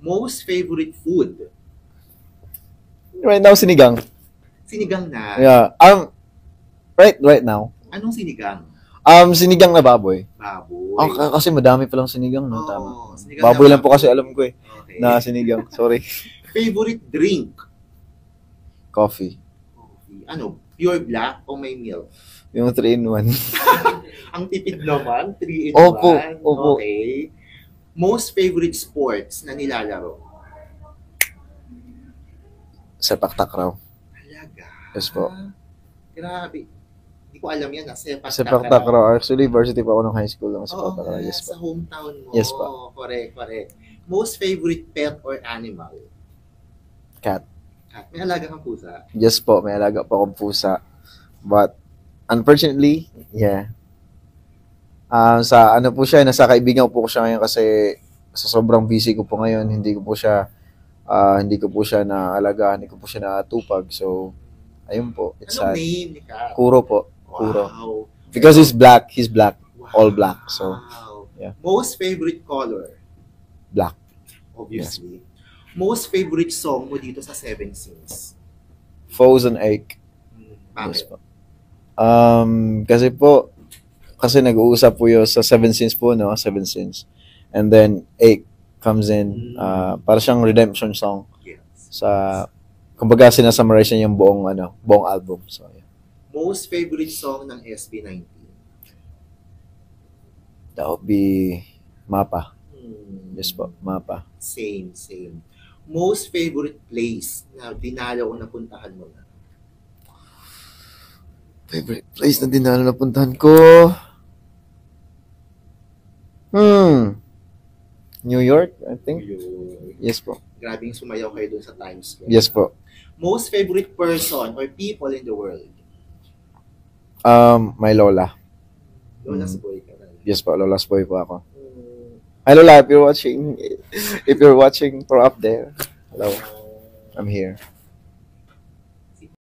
Most favorite food? Right now, sinigang. Sinigang na. Yeah. Right now. Anong sinigang? Sinigang na baboy. Baboy. Kasi madami palang sinigang, no? Tama. Sinigang Baboy na lang po kasi alam ko eh. Okay. Na sinigang. Sorry. Favorite drink? Coffee. Ano? Pure black o may milk? Yung 3-in-1. Ang tipid naman, 3-in-1. Opo. Okay. Most favorite sports na nilalaro? Sepak takraw. Talaga? Yes po. Grabe. Hindi ko alam yan. Sepak takraw. Actually, varsity pa ako ng high school ng sepak takraw. Yes, Yes po. sa hometown mo. Yes po. Correct. Most favorite pet or animal? Cat. May alaga kang pusa? Yes po, may alaga pa akong pusa. But, unfortunately, yeah. Sa ano po siya, nasa kaibigan ko po siya ngayon kasi sa sobrang busy ko po ngayon, hindi ko po siya naalagaan, hindi ko po siya natupag. So, ayun po. It's Anong sad. name ni Kat? Kuro po. Kuro. Wow. Because he's black. Wow. All black. So, yeah. Most favorite color? Black. Obviously. Most favorite song mo dito sa Seven Sins? Foes and Ache. Bakit? Yes po. Kasi nag-uusap po yun sa Seven Sins po, no? Seven Sins. And then, Ache comes in. Para siyang redemption song. Yes. Kumbaga, sinasummarize niya yung buong album. So, yeah. Most favorite song ng SB19? That would be Mapa. Yes po, Mapa. Same. Most favorite place na dinalaw o napuntahan mo na? Favorite place na dinalaw na puntahan ko? New York, I think. Yes po. Grabing sumayaw kayo dun sa Times Square. Yes po. Most favorite person or people in the world? My Lola. Lola's boy ka na. Yes po, Lola's boy po ako. Hi Lola, if you're watching from up there, hello, I'm here.